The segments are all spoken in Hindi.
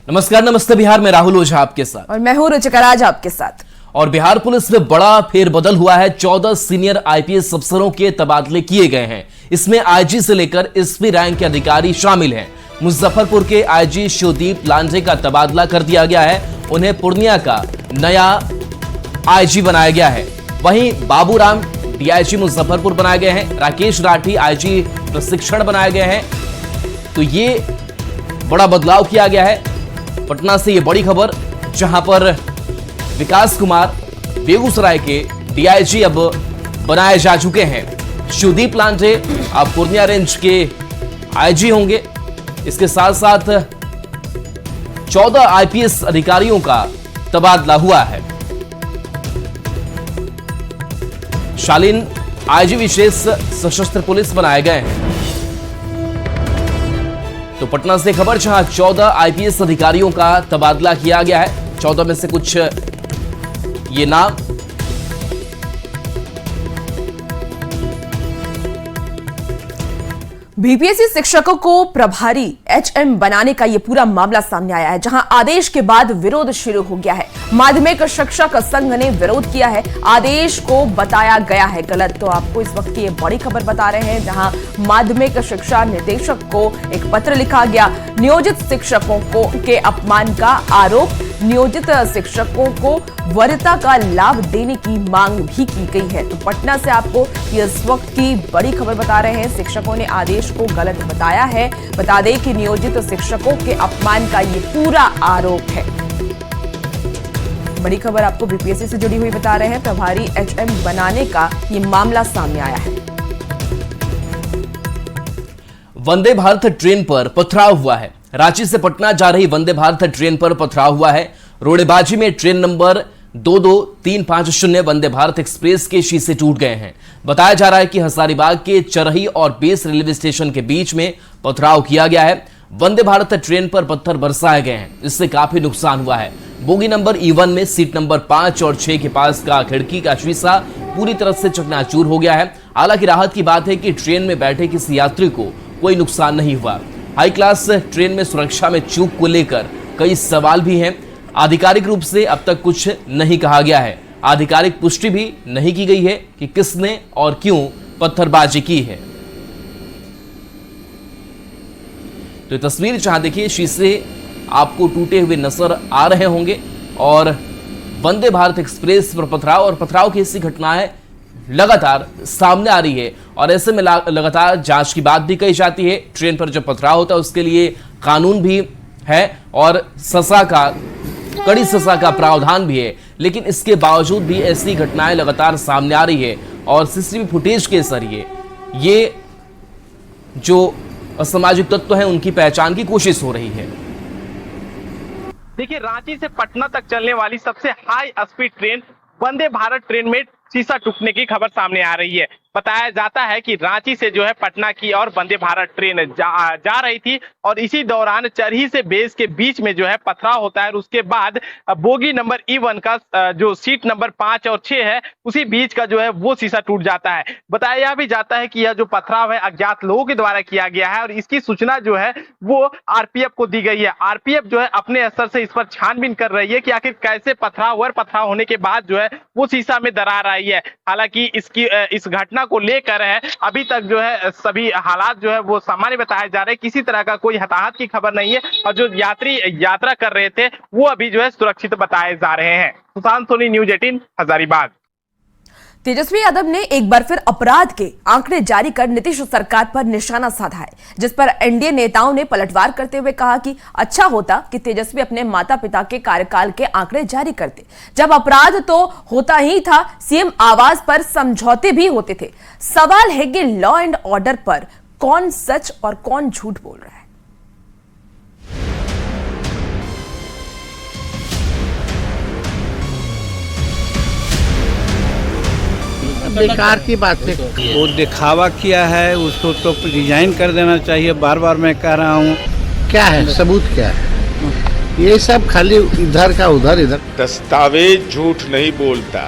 नमस्कार, नमस्ते बिहार में राहुल ओझा आपके साथ और मैं हूं रुचिका राज आपके साथ। और बिहार पुलिस में बड़ा फेरबदल हुआ है। 14 सीनियर आईपीएस अफसरों के तबादले किए गए हैं। इसमें आईजी से लेकर एसपी रैंक के अधिकारी शामिल हैं। मुजफ्फरपुर के आईजी शिवदीप लांझे का तबादला कर दिया गया है। उन्हें पूर्णिया का नया आईजी बनाया गया है। वहीं बाबूराम डीआईजी मुजफ्फरपुर बनाए गए हैं। राकेश राठी आईजी प्रशिक्षण बनाए गए हैं। तो ये बड़ा बदलाव किया गया है। पटना से ये बड़ी खबर, जहां पर विकास कुमार बेगूसराय के डीआईजी अब बनाए जा चुके हैं। शिवदीप लांझे अब पूर्णिया रेंज के आईजी होंगे। इसके साथ साथ 14 आईपीएस अधिकारियों का तबादला हुआ है। शालीन आईजी विशेष सशस्त्र पुलिस बनाए गए हैं। तो पटना से खबर, जहां 14 आईपीएस अधिकारियों का तबादला किया गया है। 14 में से कुछ ये नाम बीपीएससी शिक्षकों को प्रभारी एचएम बनाने का ये पूरा मामला सामने आया है, जहां आदेश के बाद विरोध शुरू हो गया है। माध्यमिक शिक्षक संघ ने विरोध किया है। आदेश को बताया गया है गलत। तो आपको इस वक्त ये बड़ी खबर बता रहे हैं, जहां माध्यमिक शिक्षा निदेशक को एक पत्र लिखा गया। नियोजित शिक्षकों को के अपमान का आरोप। नियोजित शिक्षकों को वरीयता का लाभ देने की मांग भी की गई है। तो पटना से आपको इस वक्त की बड़ी खबर बता रहे हैं। शिक्षकों ने आदेश को गलत बताया है। बता दें कि नियोजित शिक्षकों के अपमान का ये पूरा आरोप है। बड़ी खबर आपको बीपीएससी से जुड़ी हुई बता रहे हैं। प्रभारी एचएम बनाने का ये मामला सामने आया है। वंदे भारत ट्रेन पर पथराव हुआ है। रांची से पटना जा रही वंदे भारत ट्रेन पर पथराव हुआ है। रोड़ेबाजी में train number 22350 Vande Bharat express के शीशे टूट गए हैं। बताया जा रहा है कि हजारीबाग के चरही और बेस रेलवे स्टेशन के बीच में पथराव किया गया है। वंदे भारत ट्रेन पर पत्थर बरसाए गए हैं। इससे काफी नुकसान हुआ है। बोगी नंबर E1 में सीट नंबर 5 और 6 के पास का खिड़की का शीशा पूरी तरह से चकनाचूर हो गया है। हालांकि राहत की बात है कि ट्रेन में बैठे किसी यात्री को कोई नुकसान नहीं हुआ। हाई क्लास ट्रेन में सुरक्षा में चूक को लेकर कई सवाल भी हैं। आधिकारिक रूप से अब तक कुछ नहीं कहा गया है। आधिकारिक पुष्टि भी नहीं की गई है कि किसने और क्यों पत्थरबाजी की है। तो तस्वीर जहां देखिए, शीशे आपको टूटे हुए नजर आ रहे होंगे और वंदे भारत एक्सप्रेस पर पथराव और पथराव की ऐसी घटनाएं लगातार सामने आ रही है। और ऐसे में लगातार जांच की बात भी कही जाती है। ट्रेन पर जब पथराव होता है उसके लिए कानून भी है और कड़ी सजा का प्रावधान भी है। लेकिन इसके बावजूद भी ऐसी घटनाएं लगातार सामने आ रही है और सीसीटीवी फुटेज के जरिए ये जो असामाजिक तत्व हैं उनकी पहचान की कोशिश हो रही है। देखिए, रांची से पटना तक चलने वाली सबसे high speed train Vande Bharat train में शीशा टूटने की खबर सामने आ रही है। बताया जाता है कि रांची से जो है पटना की और वंदे भारत ट्रेन जा रही थी और इसी दौरान चरही से बेस के बीच में जो है पथराव होता है और उसके बाद बोगी नंबर E1 का जो सीट नंबर 5 और 6 है उसी बीच का जो है वो शीशा टूट जाता है। बताया भी जाता है कि यह जो पथराव है अज्ञात लोगों के द्वारा किया गया है और इसकी सूचना जो है वो आरपीएफ को दी गई है। आरपीएफ जो है अपने स्तर से इस पर छानबीन कर रही है कि आखिर कैसे पथराव हुआ। पथराव होने के बाद जो है वो शीशा में दरार आई है। हालांकि इस घटना को लेकर है अभी तक जो है सभी हालात जो है वो सामान्य बताए जा रहे हैं। किसी तरह का कोई हताहत की खबर नहीं है और जो यात्री यात्रा कर रहे थे वो अभी जो है सुरक्षित बताए जा रहे हैं। सुशांत सोनी, न्यूज 18, हजारीबाग। तेजस्वी यादव ने एक बार फिर अपराध के आंकड़े जारी कर नीतीश सरकार पर निशाना साधा है, जिस पर एनडीए नेताओं ने पलटवार करते हुए कहा कि अच्छा होता कि तेजस्वी अपने माता पिता के कार्यकाल के आंकड़े जारी करते, जब अपराध तो होता ही था, सीएम आवास पर समझौते भी होते थे। सवाल है कि लॉ एंड ऑर्डर पर कौन सच और कौन झूठ बोल रहा है। बेकार की बात है। वो दिखावा किया है, उसको तो रिजाइन कर देना चाहिए। बार बार मैं कह रहा हूँ। क्या है सबूत, क्या है ये सब? खाली इधर का उधर, इधर। दस्तावेज झूठ नहीं बोलता।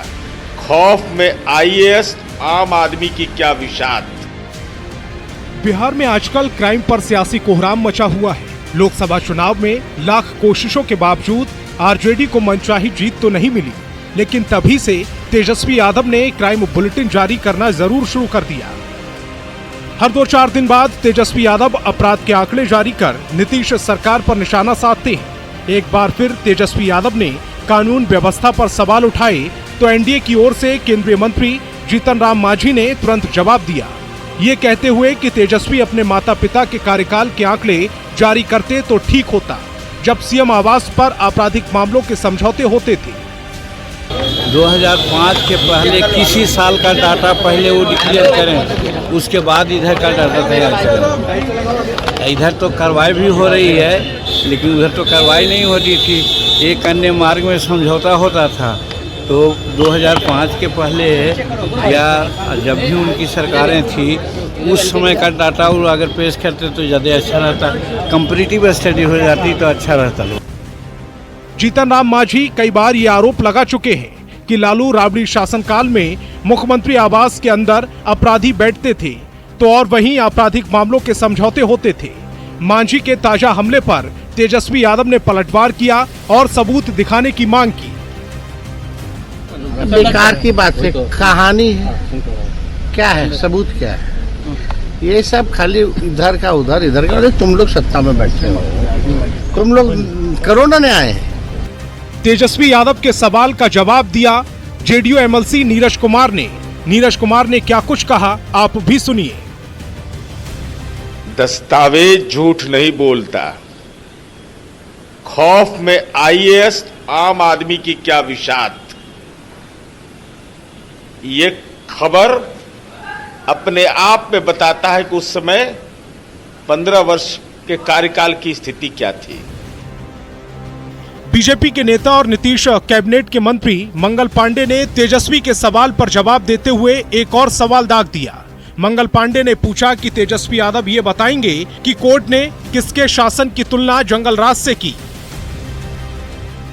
खौफ में आईएएस आम आदमी की क्या विषाद। बिहार में आजकल क्राइम पर सियासी कोहराम मचा हुआ है। लोकसभा चुनाव में लाख कोशिशों के बावजूद आरजेडी को मनचाही जीत तो नहीं मिली, लेकिन तभी से तेजस्वी यादव ने क्राइम बुलेटिन जारी करना जरूर शुरू कर दिया। हर 2-4 दिन बाद तेजस्वी यादव अपराध के आंकड़े जारी कर नीतीश सरकार पर निशाना साधते हैं। एक बार फिर तेजस्वी यादव ने कानून व्यवस्था पर सवाल उठाए तो एनडीए की ओर से केंद्रीय मंत्री जीतन राम मांझी ने तुरंत जवाब दिया, ये कहते हुए कि तेजस्वी अपने माता पिता के कार्यकाल के आंकड़े जारी करते तो ठीक होता, जब सीएम आवास पर आपराधिक मामलों के समझौते होते थे। 2005 के पहले किसी साल का डाटा पहले वो डिक्लेयर करें, उसके बाद इधर का डाटा तैयार करें। इधर तो कार्रवाई भी हो रही है, लेकिन उधर तो कार्रवाई नहीं होती थी। एक अन्य मार्ग में समझौता होता था, तो 2005 के पहले या जब भी उनकी सरकारें थी उस समय का डाटा वो अगर पेश करते तो ज़्यादा अच्छा रहता, कंपैरेटिव स्टडी हो जाती तो अच्छा रहता। जीतन राम मांझी कई बार ये आरोप लगा चुके हैं कि लालू राबड़ी शासनकाल में मुख्यमंत्री आवास के अंदर अपराधी बैठते थे तो और वहीं आपराधिक मामलों के समझौते होते थे। मांझी के ताजा हमले पर तेजस्वी यादव ने पलटवार किया और सबूत दिखाने की मांग की। बेकार की बात है, कहानी है, क्या है, सबूत क्या है? ये सब खाली इधर का उधर, इधर का उधर। तुम लोग सत्ता में बैठे हो, तुम लोग कोरोना ने आए हैं। तेजस्वी यादव के सवाल का जवाब दिया जेडीयू एमएलसी नीरज कुमार ने। नीरज कुमार ने क्या कुछ कहा, आप भी सुनिए। दस्तावेज झूठ नहीं बोलता। खौफ में आईएएस आम आदमी की क्या विषाद। ये खबर अपने आप में बताता है कि उस समय 15 वर्ष के कार्यकाल की स्थिति क्या थी। बीजेपी के नेता और नीतीश कैबिनेट के मंत्री मंगल पांडे ने तेजस्वी के सवाल पर जवाब देते हुए एक और सवाल दाग दिया। मंगल पांडे ने पूछा कि तेजस्वी यादव ये बताएंगे कि कोर्ट ने किसके शासन की तुलना जंगल राज से की।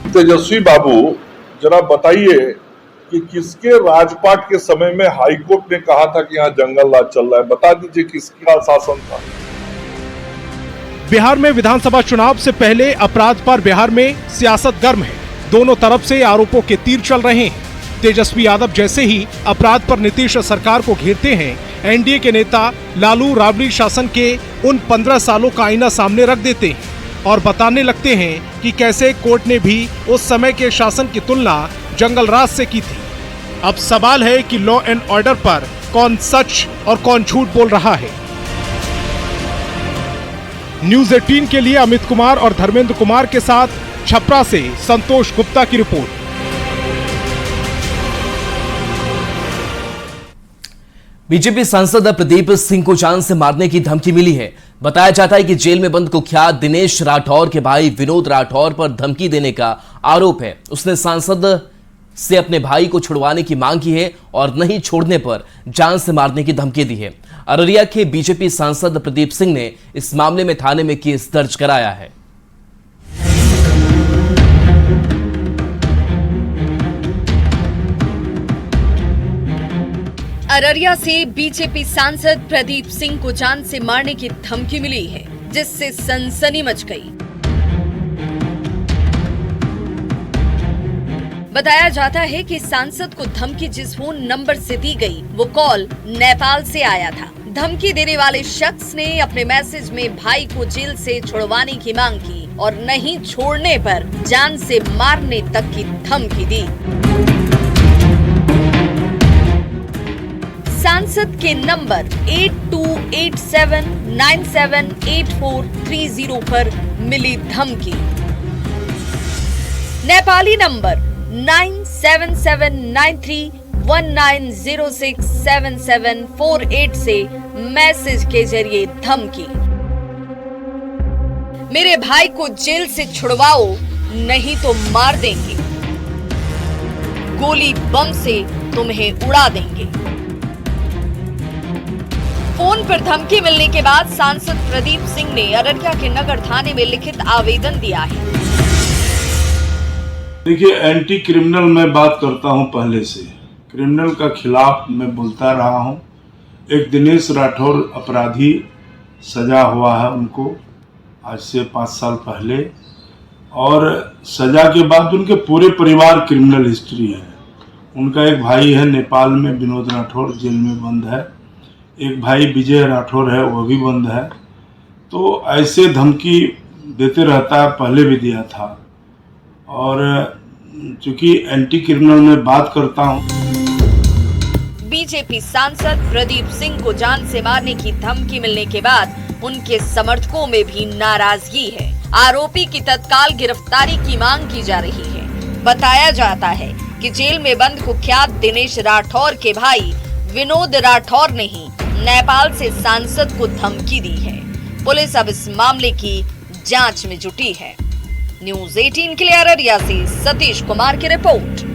तेजस्वी बाबू, जरा बताइए कि किसके राजपाट के समय में हाईकोर्ट ने कहा था कि यहाँ जंगल राज चल रहा है? बता दीजिए किसका शासन था। बिहार में विधानसभा चुनाव से पहले अपराध पर बिहार में सियासत गर्म है। दोनों तरफ से आरोपों के तीर चल रहे हैं। तेजस्वी यादव जैसे ही अपराध पर नीतीश सरकार को घेरते हैं, एनडीए के नेता लालू राबड़ी शासन के उन 15 सालों का आईना सामने रख देते हैं और बताने लगते हैं कि कैसे कोर्ट ने भी उस समय के शासन की तुलना जंगल राज से की थी। अब सवाल है कि लॉ एंड ऑर्डर पर कौन सच और कौन झूठ बोल रहा है। न्यूज़ 18 के लिए अमित कुमार और धर्मेंद्र कुमार के साथ छपरा से संतोष गुप्ता की रिपोर्ट। बीजेपी सांसद प्रदीप सिंह को जान से मारने की धमकी मिली है। बताया जाता है कि जेल में बंद कुख्यात दिनेश राठौर के भाई विनोद राठौर पर धमकी देने का आरोप है। उसने सांसद से अपने भाई को छुड़वाने की मांग की है और नहीं छोड़ने पर जान से मारने की धमकी दी है। अररिया के बीजेपी सांसद प्रदीप सिंह ने इस मामले में थाने में केस दर्ज कराया है। अररिया से बीजेपी सांसद प्रदीप सिंह को जान से मारने की धमकी मिली है, जिससे सनसनी मच गई। बताया जाता है कि सांसद को धमकी जिस फोन नंबर से दी गई, वो कॉल नेपाल से आया था। धमकी देने वाले शख्स ने अपने मैसेज में भाई को जेल से छुड़वाने की मांग की और नहीं छोड़ने पर जान से मारने तक की धमकी दी। सांसद के नंबर 8287978430 पर मिली धमकी। नेपाली नंबर 977931906774 से मैसेज के जरिए धमकी। मेरे भाई को जेल से छुड़वाओ, नहीं तो मार देंगे, गोली बम से तुम्हें उड़ा देंगे। फोन पर धमकी मिलने के बाद सांसद प्रदीप सिंह ने अररिया के नगर थाने में लिखित आवेदन दिया है। देखिए, एंटी क्रिमिनल मैं बात करता हूं, पहले से क्रिमिनल का खिलाफ मैं बोलता रहा हूं। एक दिनेश राठौर अपराधी सजा हुआ है उनको, आज से 5 साल पहले, और सजा के बाद उनके पूरे परिवार क्रिमिनल हिस्ट्री है। उनका एक भाई है नेपाल में, विनोद राठौर, जेल में बंद है। एक भाई विजय राठौर है, वो भी बंद है। तो ऐसे धमकी देते रहता है, पहले भी दिया था। और चूंकि एंटी क्रिमिनल में बात करता हूँ। बीजेपी सांसद प्रदीप सिंह को जान से मारने की धमकी मिलने के बाद उनके समर्थकों में भी नाराजगी है। आरोपी की तत्काल गिरफ्तारी की मांग की जा रही है। बताया जाता है कि जेल में बंद कुख्यात दिनेश राठौर के भाई विनोद राठौर ने ही नेपाल से सांसद को धमकी दी है। पुलिस अब इस मामले की जांच में जुटी है। न्यूज़ 18 के लिए अररिया से सतीश कुमार की रिपोर्ट।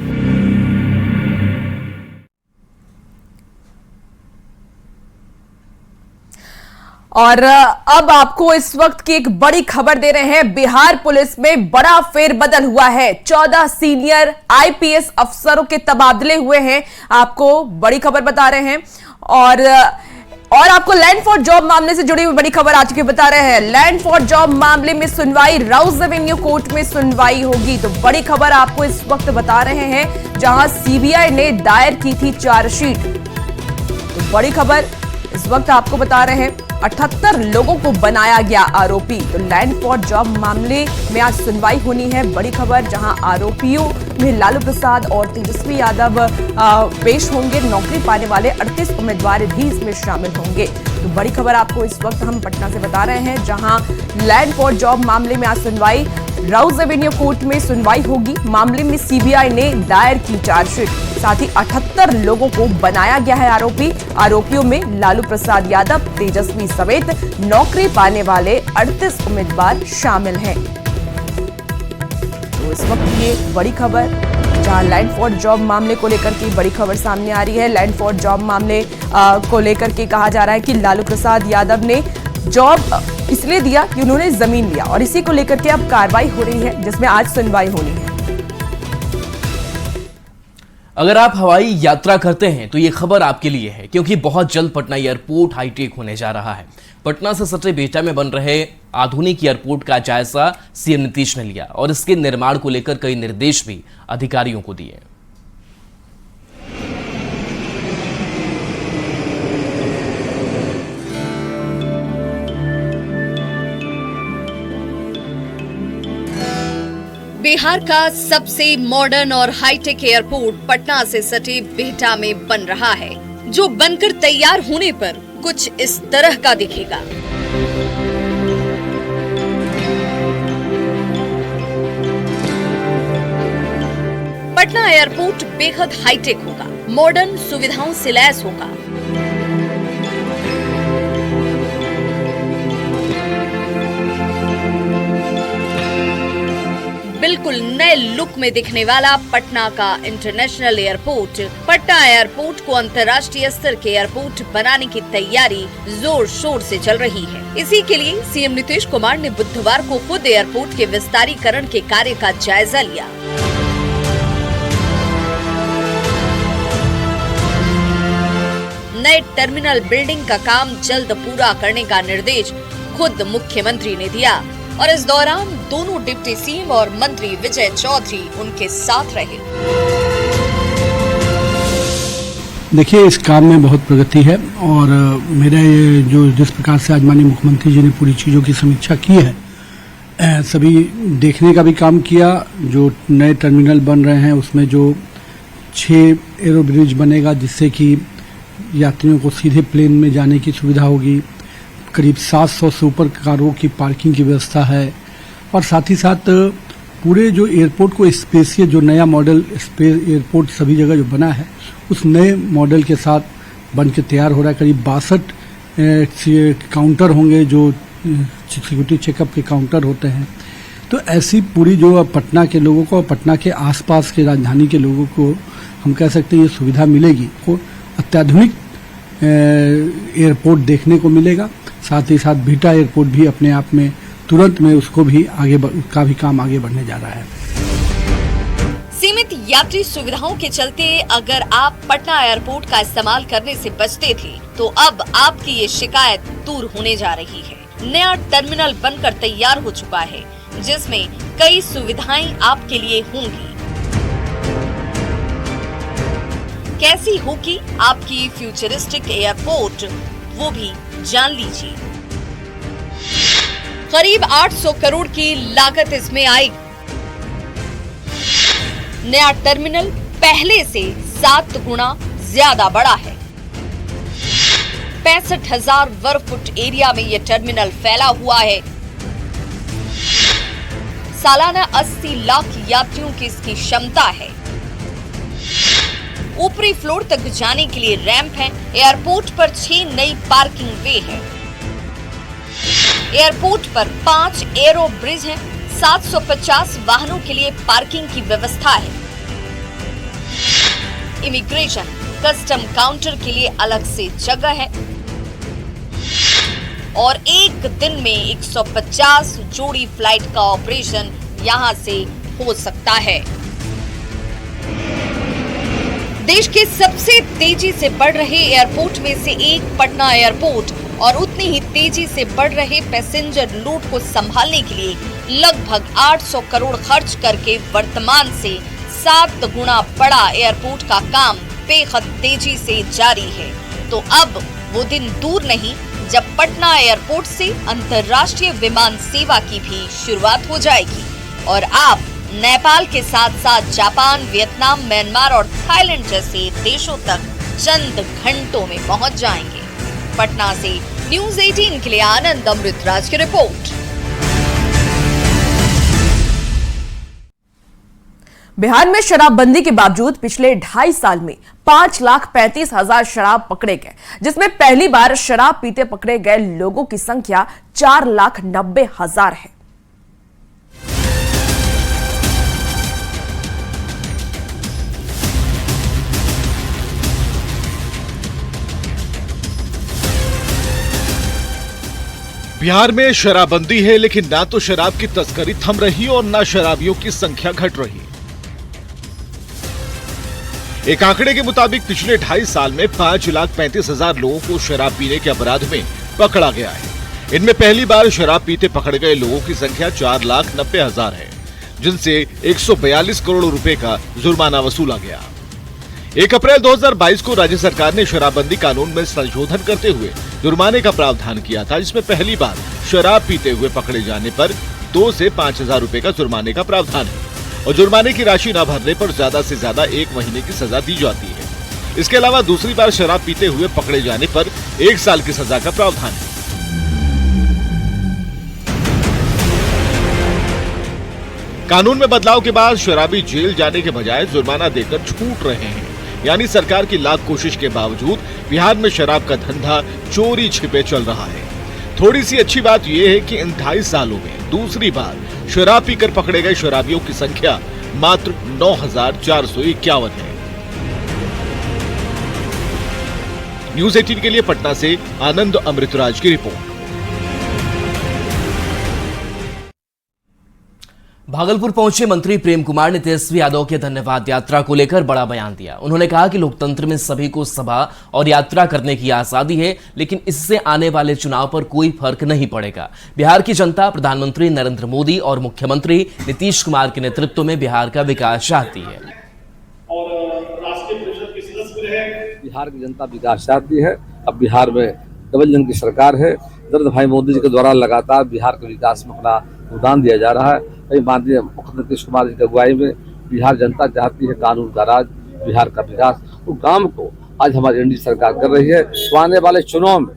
और अब आपको इस वक्त की एक बड़ी खबर दे रहे हैं। बिहार पुलिस में बड़ा फेरबदल हुआ है। 14 सीनियर आईपीएस अफसरों के तबादले हुए हैं। आपको बड़ी खबर बता रहे हैं। और आपको लैंड फॉर जॉब मामले से जुड़ी हुई बड़ी खबर आज की बता रहे हैं। लैंड फॉर जॉब मामले में सुनवाई राउज एवेन्यू कोर्ट में सुनवाई होगी। तो बड़ी खबर आपको इस वक्त बता रहे हैं, जहां सीबीआई ने दायर की थी चार्जशीट। तो बड़ी खबर इस वक्त आपको बता रहे हैं, 78 लोगों को बनाया गया आरोपी। तो लैंड फॉर जॉब मामले में आज सुनवाई होनी है। बड़ी खबर, जहां आरोपियों में लालू प्रसाद और तेजस्वी यादव पेश होंगे। नौकरी पाने वाले 38 उम्मीदवार भी इसमें शामिल होंगे। तो बड़ी खबर आपको इस वक्त हम पटना से बता रहे हैं, जहां लैंड फॉर जॉब मामले में आज सुनवाई राउज एवेन्यू कोर्ट में सुनवाई होगी। मामले में सीबीआई ने दायर की चार्जशीट। साथ ही 78 लोगों को बनाया गया है आरोपी। आरोपियों में लालू प्रसाद यादव, तेजस्वी समेत नौकरी पाने वाले 38 उम्मीदवार शामिल हैं। तो इस वक्त ये बड़ी खबर, जहां लैंड फॉर जॉब मामले को लेकर के बड़ी खबर सामने आ रही है। लैंड फॉर जॉब मामले को लेकर के कहा जा रहा है कि लालू प्रसाद यादव ने जॉब इसलिए दिया कि उन्होंने जमीन लिया, और इसी को लेकर के अब कार्रवाई हो रही है, जिसमें आज सुनवाई होनी है। अगर आप हवाई यात्रा करते हैं तो ये खबर आपके लिए है, क्योंकि बहुत जल्द पटना एयरपोर्ट हाईटेक होने जा रहा है। पटना से सटे बिहटा में बन रहे आधुनिक एयरपोर्ट का जायजा सीएम नीतीश ने लिया और इसके निर्माण को लेकर कई निर्देश भी अधिकारियों को दिए। बिहार का सबसे मॉडर्न और हाईटेक एयरपोर्ट पटना से सटे बिहटा में बन रहा है, जो बनकर तैयार होने पर कुछ इस तरह का दिखेगा। पटना एयरपोर्ट बेहद हाईटेक होगा, मॉडर्न सुविधाओं से लैस होगा। बिल्कुल नए लुक में दिखने वाला पटना का इंटरनेशनल एयरपोर्ट, पटना एयरपोर्ट को अंतर्राष्ट्रीय स्तर के एयरपोर्ट बनाने की तैयारी जोर शोर से चल रही है। इसी के लिए सीएम नीतीश कुमार ने बुधवार को खुद एयरपोर्ट के विस्तारीकरण के कार्य का जायजा लिया। नए टर्मिनल बिल्डिंग का काम जल्द पूरा करने का निर्देश खुद मुख्यमंत्री ने दिया और इस दौरान दोनों डिप्टी सीएम और मंत्री विजय चौधरी उनके साथ रहे। देखिए, इस काम में बहुत प्रगति है और मेरा ये जो जिस प्रकार से आज माननीय मुख्यमंत्री जी ने पूरी चीज़ों की समीक्षा की है, सभी देखने का भी काम किया। जो नए टर्मिनल बन रहे हैं उसमें जो 6 एरो ब्रिज बनेगा, जिससे कि यात्रियों को सीधे प्लेन में जाने की सुविधा होगी। करीब 700 से ऊपर कारों की पार्किंग की व्यवस्था है और साथ ही साथ पूरे जो एयरपोर्ट को स्पेसियस, जो नया मॉडल एयरपोर्ट सभी जगह जो बना है, उस नए मॉडल के साथ बन के तैयार हो रहा है। करीब 62 काउंटर होंगे, जो सिक्योरिटी चेकअप के काउंटर होते हैं। तो ऐसी पूरी जो पटना के लोगों को, पटना के आसपास के राजधानी के लोगों को हम कह सकते हैं ये सुविधा मिलेगी। को अत्याधुनिक एयरपोर्ट देखने को मिलेगा। साथ ही साथ बिहटा एयरपोर्ट भी अपने आप में तुरंत में उसको भी उसका भी काम आगे बढ़ने जा रहा है। सीमित यात्री सुविधाओं के चलते अगर आप पटना एयरपोर्ट का इस्तेमाल करने से बचते थे, तो अब आपकी ये शिकायत दूर होने जा रही है। नया टर्मिनल बनकर तैयार हो चुका है, जिसमें कई सुविधाएं आपके लिए होंगी। कैसी होगी आपकी फ्यूचरिस्टिक एयरपोर्ट, वो भी जान लीजिए। करीब 800 करोड़ की लागत इसमें आएगी। नया टर्मिनल पहले से 7 गुना ज्यादा बड़ा है। 65,000 वर्ग फुट एरिया में यह टर्मिनल फैला हुआ है। सालाना 80 लाख यात्रियों की इसकी क्षमता है। ऊपरी फ्लोर तक जाने के लिए रैंप है। एयरपोर्ट पर 6 नई पार्किंग वे है। एयरपोर्ट पर 5 एरो ब्रिज हैं। 750 वाहनों के लिए पार्किंग की व्यवस्था है। इमिग्रेशन, कस्टम काउंटर के लिए अलग से जगह है और एक दिन में 150 जोड़ी फ्लाइट का ऑपरेशन यहां से हो सकता है। देश के सबसे तेजी से बढ़ रहे एयरपोर्ट में से एक पटना एयरपोर्ट और उतनी ही तेजी से बढ़ रहे पैसेंजर लोड को संभालने के लिए लगभग 800 करोड़ खर्च करके वर्तमान से 7 गुना बड़ा एयरपोर्ट का काम बेहद तेजी से जारी है। तो अब वो दिन दूर नहीं जब पटना एयरपोर्ट से अंतर्राष्ट्रीय विमान सेवा की भी शुरुआत हो जाएगी और आप नेपाल के साथ साथ जापान, वियतनाम, म्यांमार और थाईलैंड जैसे देशों तक चंद घंटों में पहुंच जाएंगे। पटना से न्यूज़ 18 के लिए आनंद अमृतराज की रिपोर्ट। बिहार में शराबबंदी के बावजूद पिछले 2.5 साल में 5,35,000 शराब पकड़े गए, जिसमें पहली बार शराब पीते पकड़े गए लोगों की संख्या 4,90,000 है। बिहार में शराबबंदी है, लेकिन ना तो शराब की तस्करी थम रही और ना शराबियों की संख्या घट रही। एक आंकड़े के मुताबिक पिछले 2.5 साल में 5,35,000 लोगों को शराब पीने के अपराध में पकड़ा गया है। इनमें पहली बार शराब पीते पकड़े गए लोगों की संख्या 4,90,000 है, जिनसे 142 करोड़ रुपए का जुर्माना वसूला गया। 1 अप्रैल 2022 को राज्य सरकार ने शराबबंदी कानून में संशोधन करते हुए जुर्माने का प्रावधान किया था, जिसमें पहली बार शराब पीते हुए पकड़े जाने पर 2 से 5,000 रुपए का जुर्माने का प्रावधान है और जुर्माने की राशि न भरने पर ज्यादा से ज्यादा 1 महीने की सजा दी जाती है। इसके अलावा दूसरी बार शराब पीते हुए पकड़े जाने पर 1 साल की सजा का प्रावधान है। कानून में बदलाव के बाद शराबी जेल जाने के बजाय जुर्माना देकर छूट रहे हैं। यानी सरकार की लाख कोशिश के बावजूद बिहार में शराब का धंधा चोरी छिपे चल रहा है। थोड़ी सी अच्छी बात यह है कि इन 2.5 सालों में दूसरी बार शराब पीकर पकड़े गए शराबियों की संख्या मात्र 9,451 है। न्यूज़ 18 के लिए पटना से आनंद अमृतराज की रिपोर्ट। भागलपुर पहुंचे मंत्री प्रेम कुमार ने तेजस्वी यादव के धन्यवाद यात्रा को लेकर बड़ा बयान दिया। उन्होंने कहा कि लोकतंत्र में सभी को सभा और यात्रा करने की आजादी है, लेकिन इससे आने वाले चुनाव पर कोई फर्क नहीं पड़ेगा। बिहार की जनता प्रधानमंत्री नरेंद्र मोदी और मुख्यमंत्री नीतीश कुमार के नेतृत्व में बिहार का विकास चाहती है और राष्ट्रीय परिषद के सदस्य रहे। बिहार की जनता विकास चाहती है। अब बिहार में डबल इंजन की सरकार है। नरेंद्र भाई मोदी जी के द्वारा लगातार बिहार के विकास में अपना योगदान दिया जा रहा है। माननीय मुख्यमंत्री नीतीश कुमार जी की अगुवाई में बिहार जनता चाहती है कानून का राज, बिहार का विकास। वो काम को आज हमारी एनडीए सरकार कर रही है। तो आने वाले चुनाव में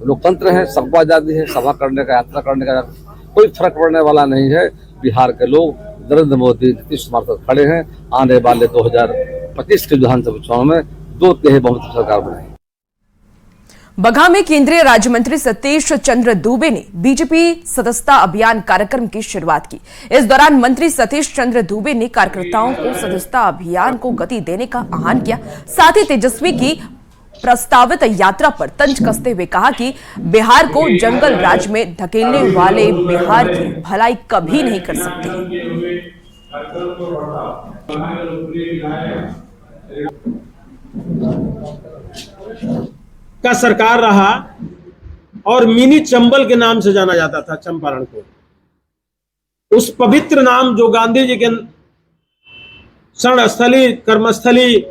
लोकतंत्र है, सबको आजादी है, सभा करने का, यात्रा करने का कोई फर्क पड़ने वाला नहीं है। बिहार के लोग नरेंद्र मोदी, नीतीश कुमार साथ खड़े हैं। आने वाले 2025 के विधानसभा चुनाव में 2/3 बहुमत सरकार बनाएगी। बगहा में केंद्रीय राज्य मंत्री सतीश चंद्र दूबे ने बीजेपी सदस्यता अभियान कार्यक्रम की शुरुआत की। इस दौरान मंत्री सतीश चंद्र दूबे ने कार्यकर्ताओं को सदस्यता अभियान को गति देने का आह्वान किया। साथ ही तेजस्वी की प्रस्तावित यात्रा पर तंज कसते हुए कहा कि बिहार को जंगल राज में धकेलने वाले बिहार की भलाई कभी नहीं कर सकते। का सरकार रहा और मिनी चंबल के नाम से जाना जाता था चंपारण को। उस पवित्र नाम जो गांधी जी के शरणस्थली कर्मस्थली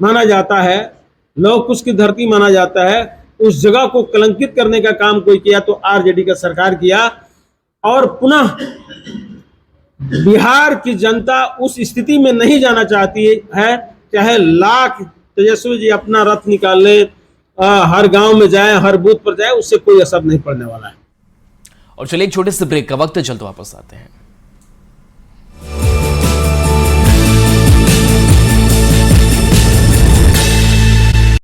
माना जाता है, लौह कुश की धरती माना जाता है, उस जगह को कलंकित करने का काम कोई किया तो आरजेडी का सरकार किया। और पुनः बिहार की जनता उस स्थिति में नहीं जाना चाहती है, चाहे लाख तेजस्वी जी अपना रथ निकाल ले, हर गांव में जाए, हर बूथ पर जाए, उससे कोई असर नहीं पड़ने वाला है। और चलिए एक छोटे से ब्रेक का वक्त है, चलते वापस आते हैं।